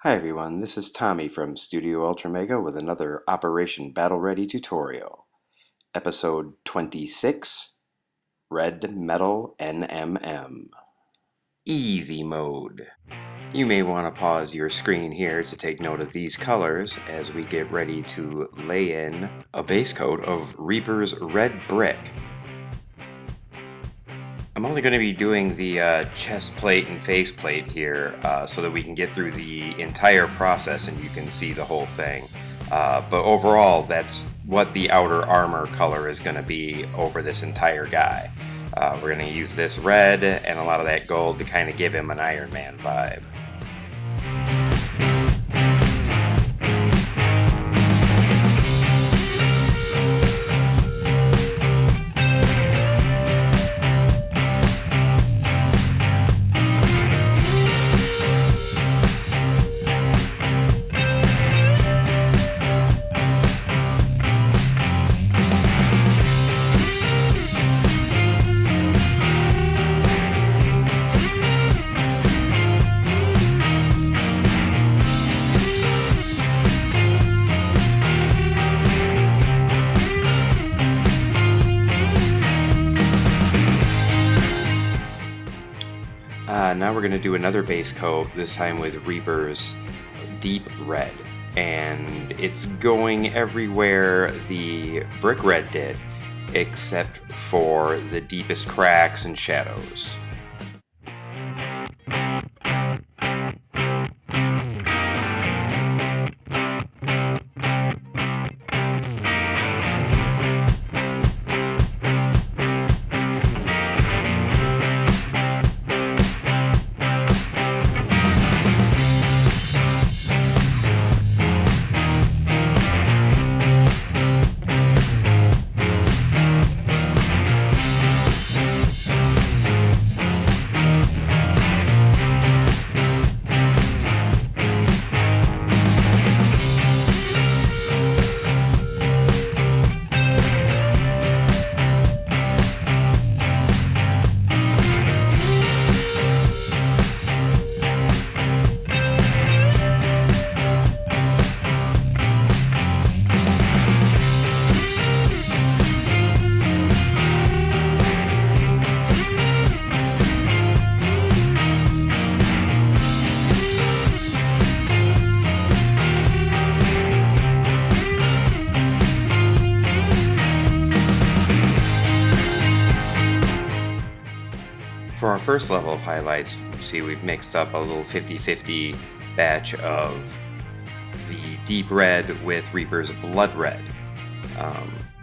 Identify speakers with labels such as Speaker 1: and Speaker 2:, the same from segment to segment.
Speaker 1: Hi everyone, this is Tommy from Studio Ultramega with another Operation Battle Ready tutorial. Episode 26, Red Metal NMM. Easy mode. You may want to pause your screen here to take note of these colors as we get ready to lay in a base coat of Reaper's Red Brick. I'm only going to be doing the chest plate and face plate here so that we can get through the entire process and you can see the whole thing. But overall, that's what the outer armor color is going to be over this entire guy. We're going to use this red and a lot of that gold to kind of give him an Iron Man vibe. Now we're going to do another base coat, this time with Reaper's Deep Red. And it's going everywhere the Brick Red did, except for the deepest cracks and shadows. For our first level of highlights, you see we've mixed up a little 50-50 batch of the Deep Red with Reaper's Blood Red.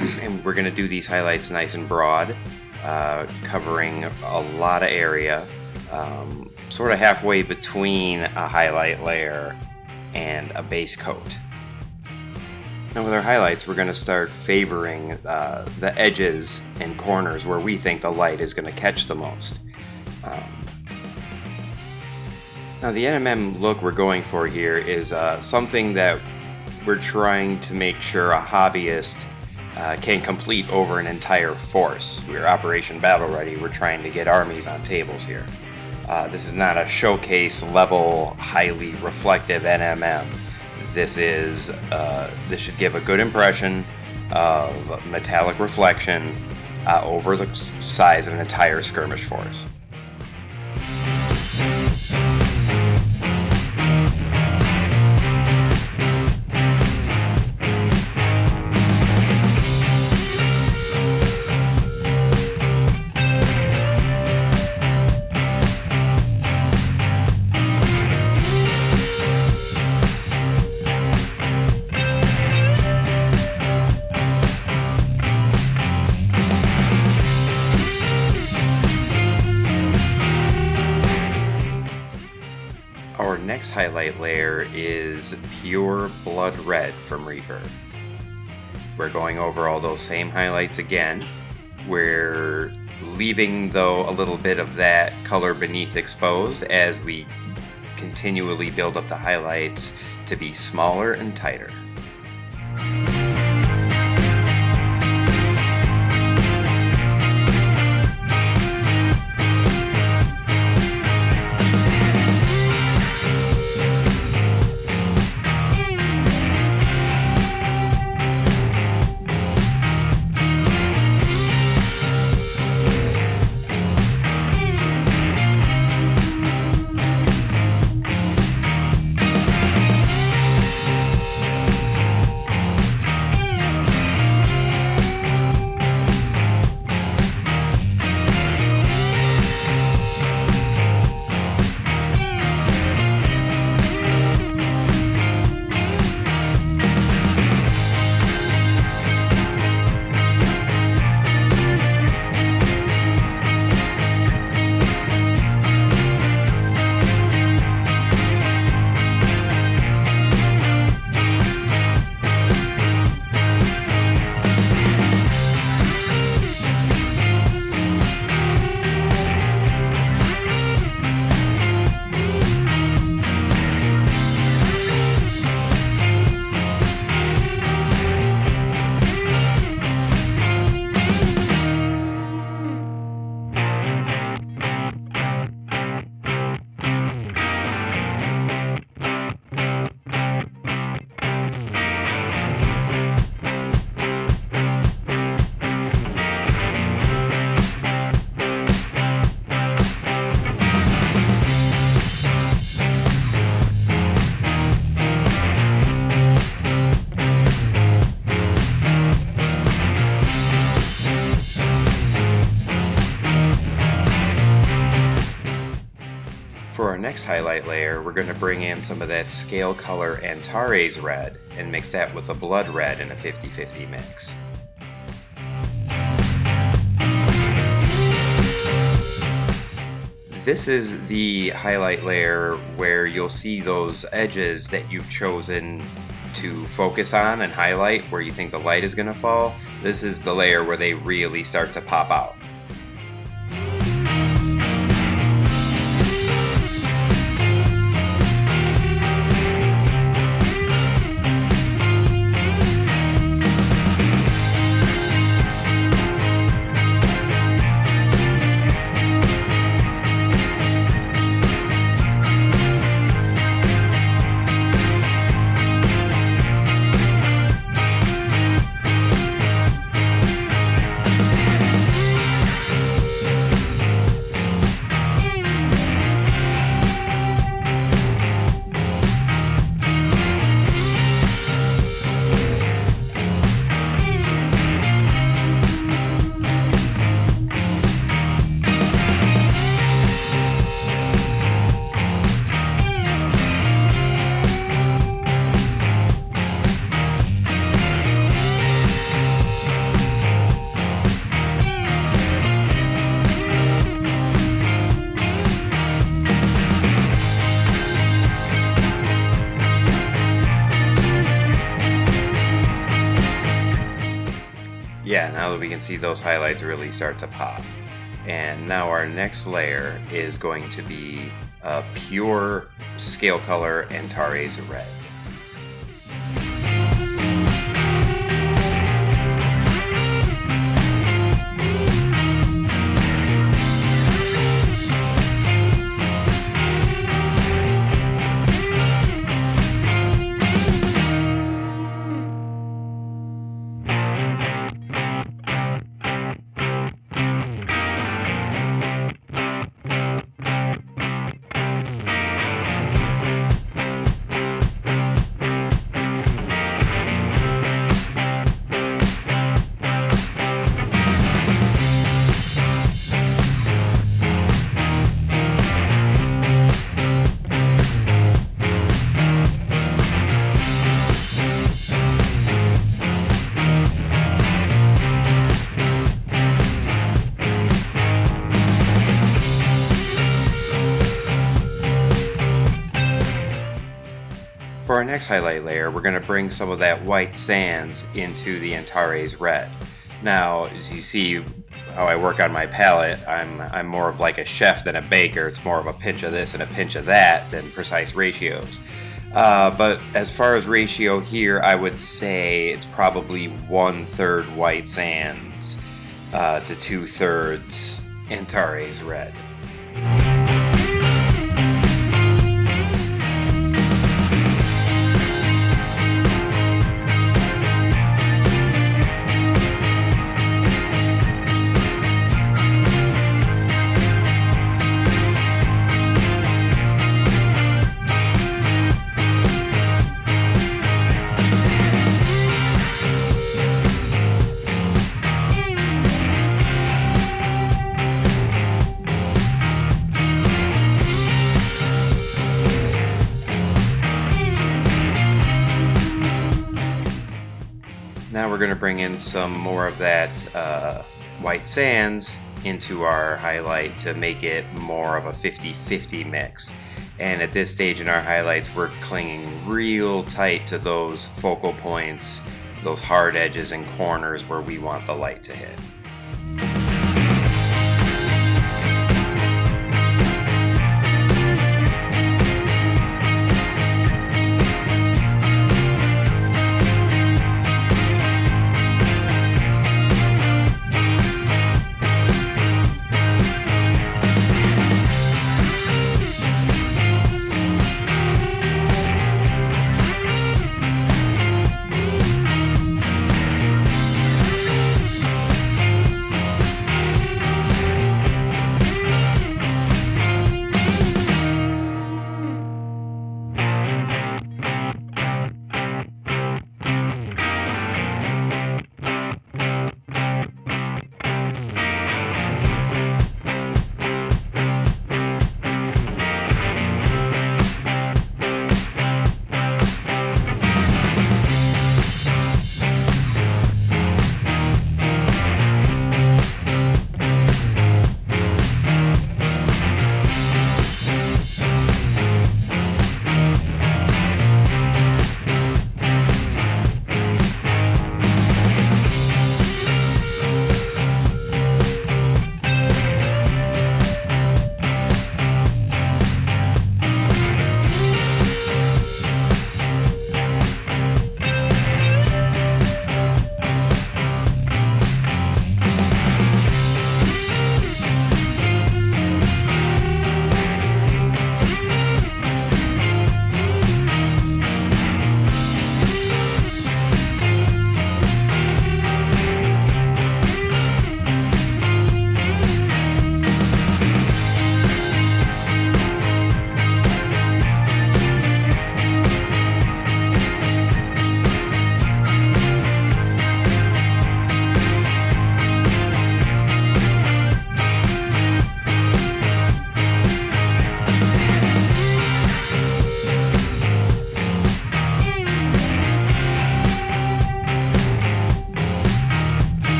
Speaker 1: And we're going to do these highlights nice and broad, covering a lot of area, sort of halfway between a highlight layer and a base coat. Now with our highlights, we're going to start favoring the edges and corners where we think the light is going to catch the most. Now the NMM look we're going for here is something that we're trying to make sure a hobbyist can complete over an entire force. We're Operation Battle Ready, we're trying to get armies on tables here. This is not a showcase level, highly reflective NMM. This should give a good impression of metallic reflection over the size of an entire skirmish force. Our next highlight layer is Pure Blood Red from Reaper. We're going over all those same highlights again. We're leaving, though, a little bit of that color beneath exposed as we continually build up the highlights to be smaller and tighter. next highlight layer, we're going to bring in some of that Scalecolor Antares Red and mix that with a blood red in a 50-50 mix. This is the highlight layer where you'll see those edges that you've chosen to focus on and highlight where you think the light is going to fall. This is the layer where they really start to pop out. Yeah, now that we can see those highlights really start to pop. And now our next layer is going to be a pure Scalecolor Antares Red. For our next highlight layer, we're going to bring some of that white sands into the Antares Red. Now, as you see how I work on my palette, I'm more of like a chef than a baker. It's more of a pinch of this and a pinch of that than precise ratios. But as far as ratio here, I would say it's probably 1/3 white sands to 2/3 Antares Red. Now we're going to bring in some more of that white sands into our highlight to make it more of a 50-50 mix. And at this stage in our highlights, we're clinging real tight to those focal points, those hard edges and corners where we want the light to hit.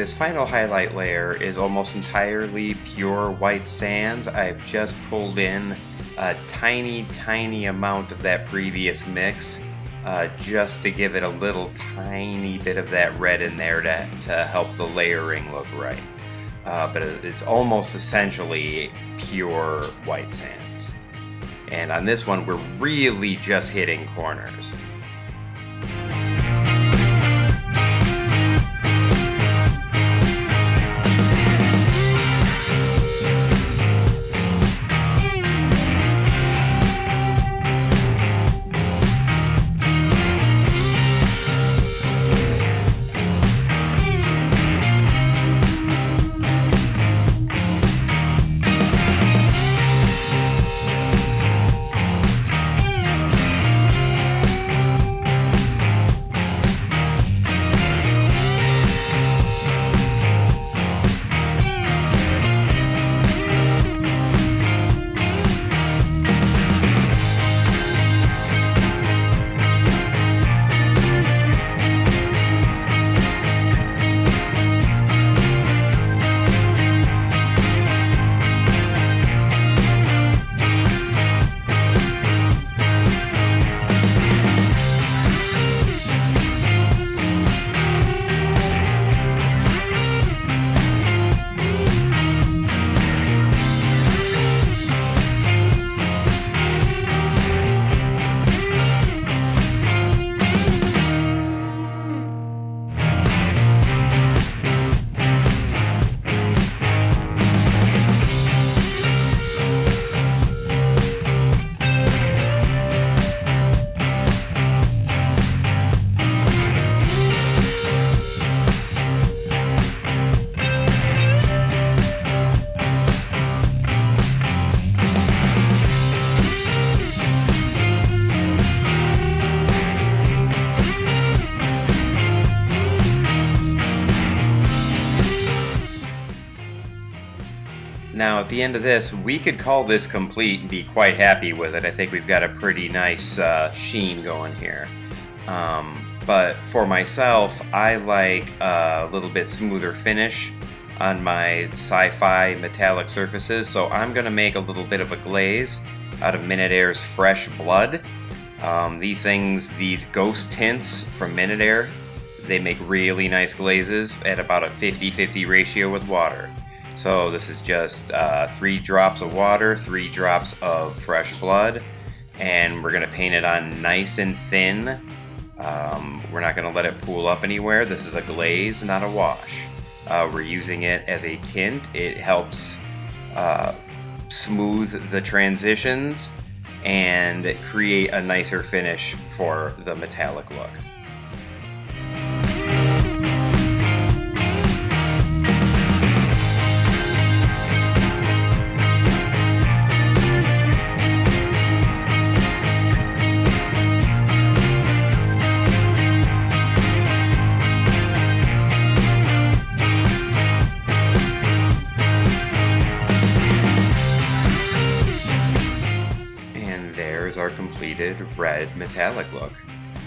Speaker 1: this final highlight layer is almost entirely pure white sands. I've just pulled in a tiny amount of that previous mix just to give it a little tiny bit of that red in there to help the layering look right. But it's almost essentially pure white sands. And on this one, we're really just hitting corners. Now at the end of this, we could call this complete and be quite happy with it. I think we've got a pretty nice sheen going here. But for myself, I like a little bit smoother finish on my sci-fi metallic surfaces, so I'm going to make a little bit of a glaze out of Minute Air's Fresh Blood. These ghost tints from Minute Air, they make really nice glazes at about a 50-50 ratio with water. So this is just 3 drops of water, 3 drops of fresh blood, and we're going to paint it on nice and thin. We're not going to let it pool up anywhere. This is a glaze, not a wash. We're using it as a tint. It helps smooth the transitions and create a nicer finish for the metallic look. Our completed red metallic look.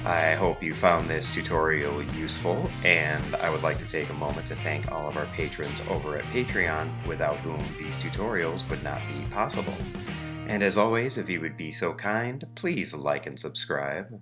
Speaker 1: I hope you found this tutorial useful, and I would like to take a moment to thank all of our patrons over at Patreon, without whom these tutorials would not be possible. And as always, if you would be so kind, please like and subscribe.